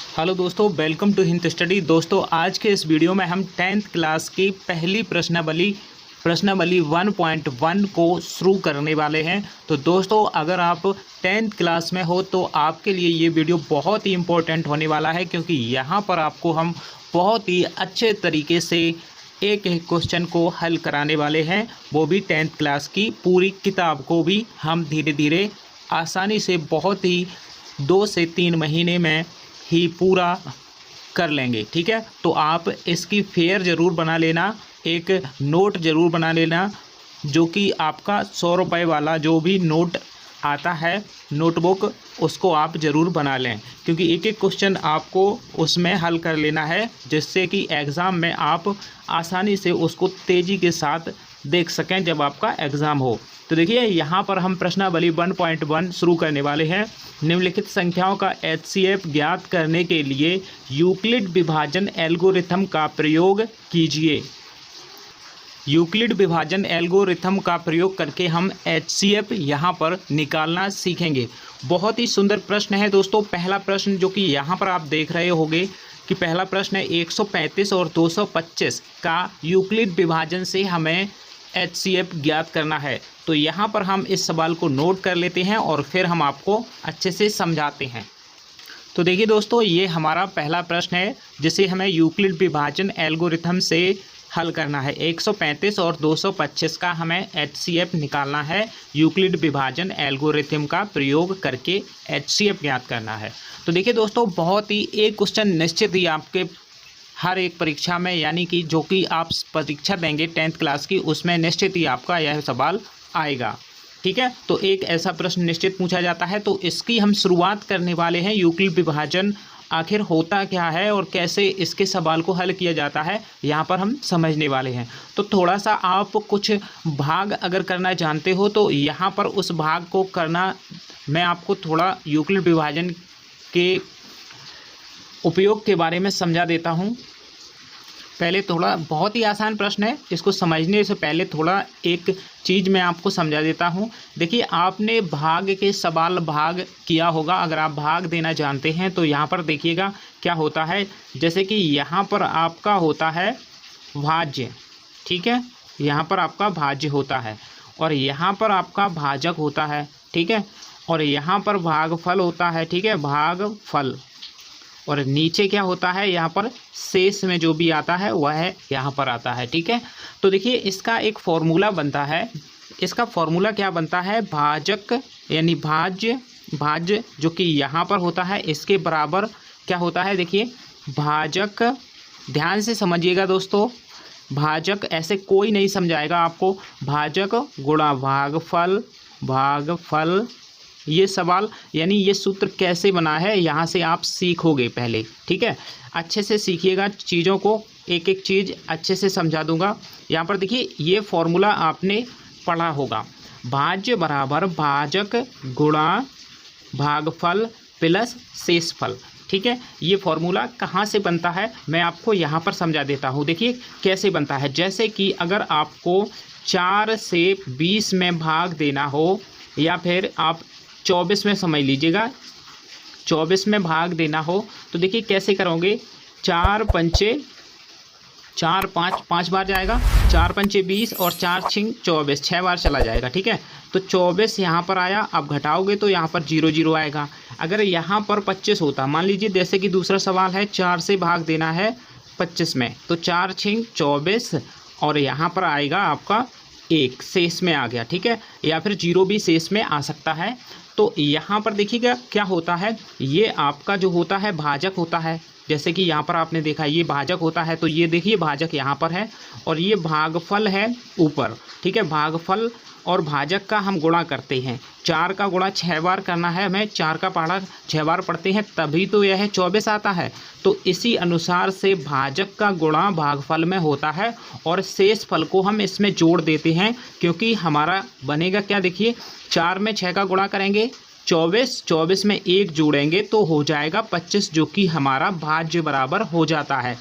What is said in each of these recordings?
Hello दोस्तों, welcome to Hind study. दोस्तों, आज के इस वीडियो में हम 10th क्लास की पहली प्रश्नावली 1.1 को शुरू करने वाले हैं। तो दोस्तों, अगर आप 10th क्लास में हो तो आपके लिए ये वीडियो बहुत ही इम्पोर्टेंट होने वाला है, क्योंकि यहाँ पर आपको हम बहुत ही अच्छे तरीके से एक एक क्वेश्चन को हल कराने वाले हैं, वो भी 10th क्लास की पूरी किताब को भी हम धीरे धीरे आसानी से बहुत ही 2 से 3 महीने में ही पूरा कर लेंगे। ठीक है, तो आप इसकी फेयर ज़रूर बना लेना, एक नोट ज़रूर बना लेना, जो कि आपका 100 रुपये वाला जो भी नोट आता है नोटबुक, उसको आप ज़रूर बना लें, क्योंकि एक एक क्वेश्चन आपको उसमें हल कर लेना है, जिससे कि एग्ज़ाम में आप आसानी से उसको तेज़ी के साथ देख सकें जब आपका एग्ज़ाम हो। तो देखिए, यहाँ पर हम प्रश्नावली 1.1 शुरू करने वाले हैं। निम्नलिखित संख्याओं का HCF ज्ञात करने के लिए यूक्लिड विभाजन एल्गोरिथम का प्रयोग कीजिए। यूक्लिड विभाजन एल्गोरिथम का प्रयोग करके हम HCF यहाँ पर निकालना सीखेंगे। बहुत ही सुंदर प्रश्न है दोस्तों। पहला प्रश्न जो कि यहाँ पर आप देख रहे होंगे कि पहला प्रश्न है 135 और 225 का यूक्लिड विभाजन से हमें HCF ज्ञात करना है। तो यहाँ पर हम इस सवाल को नोट कर लेते हैं और फिर हम आपको अच्छे से समझाते हैं। तो देखिए दोस्तों, ये हमारा पहला प्रश्न है जिसे हमें यूक्लिड विभाजन एल्गोरिथम से हल करना है। 135 और 225 का हमें HCF निकालना है। यूक्लिड विभाजन एल्गोरिथम का प्रयोग करके HCF ज्ञात करना है। तो देखिए दोस्तों, बहुत ही एक क्वेश्चन निश्चित ही आपके हर एक परीक्षा में, यानी कि जो कि आप परीक्षा देंगे 10th क्लास की, उसमें निश्चित ही आपका यह सवाल आएगा। ठीक है, तो एक ऐसा प्रश्न निश्चित पूछा जाता है। तो इसकी हम शुरुआत करने वाले हैं। यूक्लिड विभाजन आखिर होता क्या है और कैसे इसके सवाल को हल किया जाता है, यहाँ पर हम समझने वाले हैं। तो थोड़ा सा आप कुछ भाग अगर करना जानते हो तो यहाँ पर उस भाग को करना, मैं आपको थोड़ा यूक्लिड विभाजन के उपयोग के बारे में समझा देता हूँ। पहले थोड़ा, बहुत ही आसान प्रश्न है, इसको समझने से पहले थोड़ा एक चीज़ मैं आपको समझा देता हूँ। देखिए, आपने भाग के सवाल भाग किया होगा। अगर आप भाग देना जानते हैं तो यहाँ पर देखिएगा क्या होता है। जैसे कि यहाँ पर आपका होता है भाज्य, ठीक है, यहाँ पर आपका भाज्य होता है और यहाँ पर आपका भाजक होता है, ठीक है, और यहाँ पर भागफल होता है, ठीक है, भागफल, और नीचे क्या होता है, यहाँ पर शेष में जो भी आता है वह यहाँ पर आता है। ठीक है, तो देखिए इसका एक फॉर्मूला बनता है। इसका फॉर्मूला क्या बनता है, भाजक यानी भाज्य जो कि यहाँ पर होता है, इसके बराबर क्या होता है, देखिए भाजक, ध्यान से समझिएगा दोस्तों, भाजक ऐसे कोई नहीं समझाएगा आपको, भाजक गुणा भागफल। ये सवाल यानी ये सूत्र कैसे बना है, यहाँ से आप सीखोगे पहले। ठीक है, अच्छे से सीखिएगा चीज़ों को, एक एक चीज़ अच्छे से समझा दूंगा। यहाँ पर देखिए, ये फॉर्मूला आपने पढ़ा होगा, भाज्य बराबर भाजक गुणा भागफल प्लस शेषफल। ठीक है, ये फॉर्मूला कहाँ से बनता है मैं आपको यहाँ पर समझा देता हूँ। देखिए कैसे बनता है। जैसे कि अगर आपको 4 से 20 में भाग देना हो, या फिर आप 24 में समझ लीजिएगा, 24 में भाग देना हो, तो देखिए कैसे करोगे, 4 पंचे 4 5 बार जाएगा, 4 पंचे 20 और 4 छिंग 24, 6 बार चला जाएगा। ठीक है, तो 24 यहाँ पर आया, अब घटाओगे तो यहाँ पर 0 0 आएगा। अगर यहाँ पर 25 होता, मान लीजिए जैसे कि दूसरा सवाल है, 4 से भाग देना है 25 में, तो 4 छिंग 24 और यहाँ पर आएगा आपका 1 शेष में आ गया। ठीक है, या फिर 0 भी शेष में आ सकता है। तो यहाँ पर देखिएगा क्या होता है, ये आपका जो होता है भाजक होता है। जैसे कि यहाँ पर आपने देखा ये भाजक होता है, तो ये देखिए भाजक यहाँ पर है और ये भागफल है ऊपर। ठीक है, भागफल और भाजक का हम गुणा करते हैं। 4 का गुणा 6 बार करना है हमें, 4 का पहाड़ा 6 बार पढ़ते हैं, तभी तो यह 24 आता है। तो इसी अनुसार से भाजक का गुणा भागफल में होता है और शेष फल को हम इसमें जोड़ देते हैं, क्योंकि हमारा बनेगा क्या, देखिए 4 में 6 का गुणा करेंगे 24 में 1 जोड़ेंगे तो हो जाएगा 25, जो कि हमारा भाज्य बराबर हो जाता है।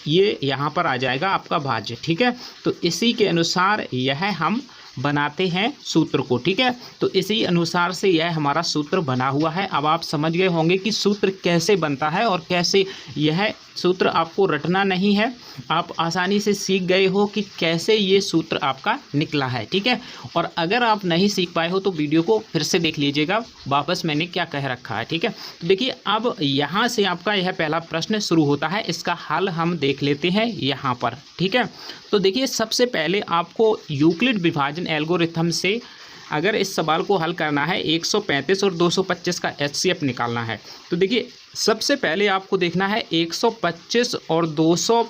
ये यहाँ पर आ जाएगा आपका भाज्य। ठीक है, तो इसी के अनुसार यह हम बनाते हैं सूत्र को, ठीक है। तो इसी अनुसार से यह हमारा सूत्र बना हुआ है। अब आप समझ गए होंगे कि सूत्र कैसे बनता है और कैसे, यह सूत्र आपको रटना नहीं है, आप आसानी से सीख गए हो कि कैसे ये सूत्र आपका निकला है, ठीक है। और अगर आप नहीं सीख पाए हो तो वीडियो को फिर से देख लीजिएगा वापस मैंने क्या कह रखा है, ठीक है। तो देखिए अब यहाँ से आपका यह पहला प्रश्न शुरू होता है, इसका हल हम देख लेते हैं यहाँ पर, ठीक है। तो देखिए सबसे पहले आपको यूक्लिड विभाजन एल्गोरिथम से अगर इस सवाल को हल करना है 135 और 225 का HCF निकालना है, तो देखिए सबसे पहले आपको देखना है 125 और 200,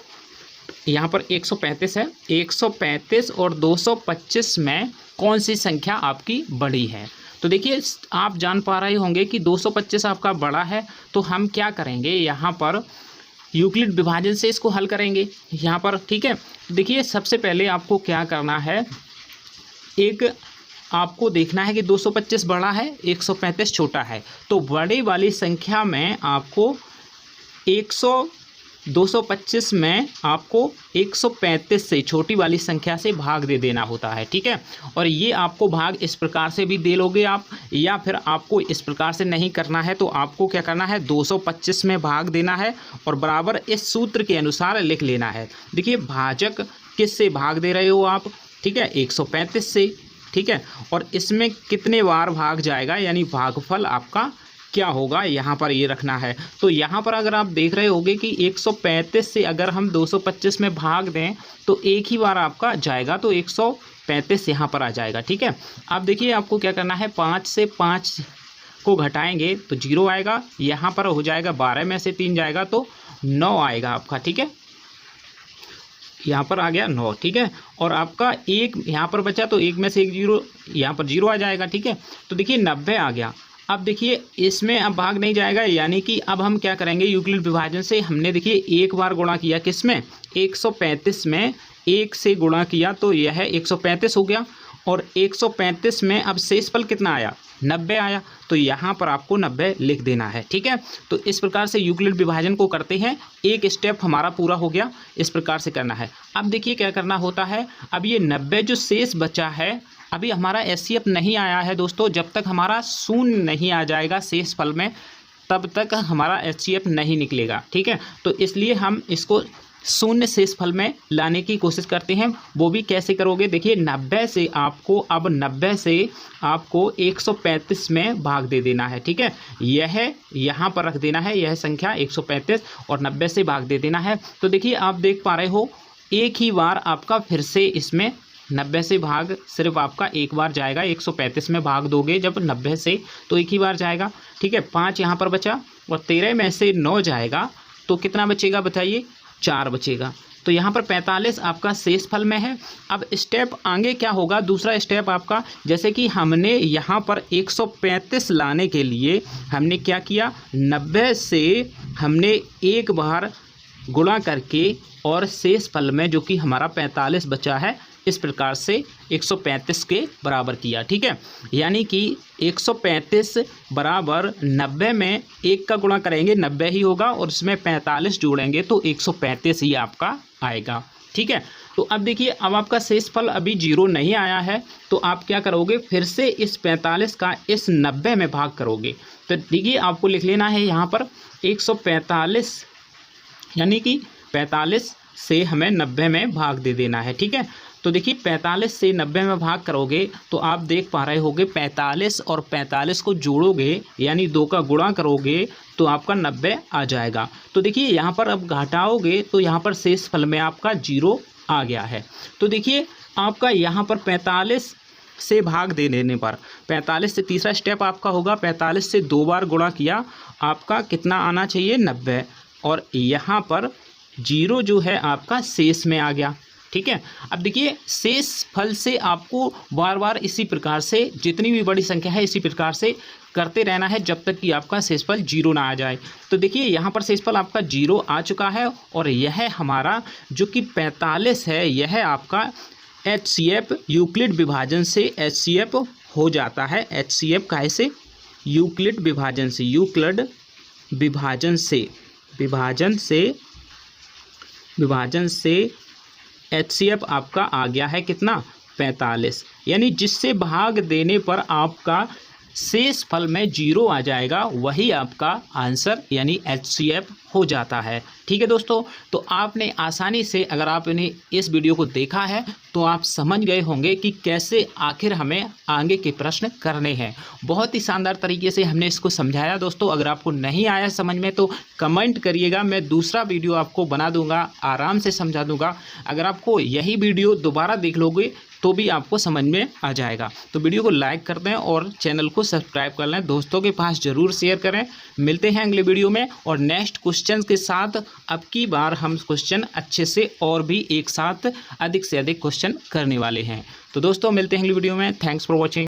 यहाँ पर 135 है, 135 और 225 में कौन सी संख्या आपकी बड़ी है। तो देखिए आप जान पा रहे होंगे कि 225 आपका बड़ा है, तो हम क्या करेंगे यहाँ पर यूक्लिड विभाजन से इसको हल करेंगे यहाँ पर, ठीक है। देखिए सबसे पहले आपको क्या करना है, एक आपको देखना है कि 225 बड़ा है, 135 छोटा है, तो बड़े वाली संख्या में आपको 225 में आपको 135 से छोटी वाली संख्या से भाग दे देना होता है, ठीक है। और ये आपको भाग इस प्रकार से भी दे लोगे आप, या फिर आपको इस प्रकार से नहीं करना है तो आपको क्या करना है 225 में भाग देना है और बराबर इस सूत्र के अनुसार लिख लेना है। देखिए भाजक किस से भाग दे रहे हो आप, ठीक है, 135 से, ठीक है। और इसमें कितने बार भाग जाएगा यानी भागफल आपका क्या होगा यहाँ पर ये रखना है। तो यहाँ पर अगर आप देख रहे होंगे कि 135 से अगर हम 225 में भाग दें तो एक ही बार आपका जाएगा, तो 135 यहाँ पर आ जाएगा, ठीक है। अब देखिए आपको क्या करना है, 5 से 5 को घटाएंगे तो 0 आएगा, यहाँ पर हो जाएगा 12 में से 3 जाएगा तो 9 आएगा आपका, ठीक है। यहाँ पर आ गया 9, ठीक है। और आपका एक यहाँ पर बचा तो एक में से एक 0, यहाँ पर 0 आ जाएगा, ठीक है। तो देखिए 90 आ गया। अब देखिए इसमें अब भाग नहीं जाएगा, यानी कि अब हम क्या करेंगे यूक्लिड विभाजन से, हमने देखिए एक बार गुणा किया किसमें 135 में, 1 से गुणा किया तो यह 135 हो गया, और 135 में अब शेषफल कितना आया 90 आया, तो यहाँ पर आपको 90 लिख देना है, ठीक है। तो इस प्रकार से यूक्लिड विभाजन को करते हैं, एक स्टेप हमारा पूरा हो गया, इस प्रकार से करना है। अब देखिए क्या करना होता है, अब ये 90 जो शेष बचा है, अभी हमारा HCF नहीं आया है दोस्तों, जब तक हमारा शून्य नहीं आ जाएगा शेषफल में तब तक हमारा HCF नहीं निकलेगा, ठीक है। तो इसलिए हम इसको शून्य शेषफल में लाने की कोशिश करते हैं। वो भी कैसे करोगे, देखिए 90 से आपको, अब 90 से आपको 135 में भाग दे देना है, ठीक है। यह यहाँ पर रख देना है, यह संख्या 135 और 90 से भाग दे देना है। तो देखिए आप देख पा रहे हो एक ही बार आपका फिर से इसमें 90 से भाग सिर्फ आपका एक बार जाएगा, 135 में भाग दोगे जब 90 से तो एक ही बार जाएगा, ठीक है। 5 यहाँ पर बचा और 13 में से 9 जाएगा तो कितना बचेगा बताइए, 4 बचेगा। तो यहाँ पर 45 आपका शेषफल में है। अब स्टेप आगे क्या होगा, दूसरा स्टेप आपका, जैसे कि हमने यहाँ पर 135 लाने के लिए हमने क्या किया, 90 से हमने एक बार गुणा करके और शेषफल में जो कि हमारा 45 बचा है इस प्रकार से 135 के बराबर किया, ठीक है। यानी कि 135 बराबर 90 में 1 का गुणा करेंगे 90 ही होगा और इसमें 45 जोड़ेंगे तो 135 ही आपका आएगा, ठीक है। तो अब देखिए अब आपका शेषफल अभी 0 नहीं आया है, तो आप क्या करोगे, फिर से इस 45 का इस 90 में भाग करोगे। तो देखिए आपको लिख लेना है यहाँ पर 145, यानी कि 45 से हमें 90 में भाग दे देना है, ठीक है। तो देखिए 45 से 90 में भाग करोगे तो आप देख पा रहे होगे 45 और 45 को जोड़ोगे यानी 2 का गुणा करोगे तो आपका 90 आ जाएगा। तो देखिए यहाँ पर अब घटाओगे तो यहाँ पर शेषफल में आपका 0 आ गया है। तो देखिए आपका यहाँ पर 45 से भाग दे देने पर 45 से तीसरा स्टेप आपका होगा, 45 से 2 बार गुणा किया आपका कितना आना चाहिए 90, और यहाँ पर 0 जो है आपका शेष में आ गया, ठीक है। अब देखिए शेष फल से आपको बार बार इसी प्रकार से जितनी भी बड़ी संख्या है इसी प्रकार से करते रहना है जब तक कि आपका शेषफल 0 ना आ जाए। तो देखिए यहाँ पर शेषफल आपका 0 आ चुका है और यह हमारा जो कि 45 है यह आपका HCF यूक्लिड विभाजन से HCF हो जाता है। HCF काहे से, यूक्लिड विभाजन से, यूक्लिड विभाजन से HCF आपका आ गया है कितना 45। यानी जिससे भाग देने पर आपका शेष फल में 0 आ जाएगा, वही आपका आंसर यानी HCF हो जाता है। ठीक है दोस्तों, तो आपने आसानी से अगर आपने इस वीडियो को देखा है तो आप समझ गए होंगे कि कैसे आखिर हमें आगे के प्रश्न करने हैं। बहुत ही शानदार तरीके से हमने इसको समझाया दोस्तों। अगर आपको नहीं आया समझ में तो कमेंट करिएगा, मैं दूसरा वीडियो आपको बना दूंगा, आराम से समझा दूंगा। अगर आपको यही वीडियो दोबारा देख लोगे तो भी आपको समझ में आ जाएगा। तो वीडियो को लाइक कर दें और चैनल को सब्सक्राइब कर लें, दोस्तों के पास ज़रूर शेयर करें। मिलते हैं अगले वीडियो में और नेक्स्ट क्वेश्चन के साथ। अब की बार हम क्वेश्चन अच्छे से और भी एक साथ अधिक से अधिक क्वेश्चन करने वाले हैं। तो दोस्तों मिलते हैं अगली वीडियो में। Thanks for watching.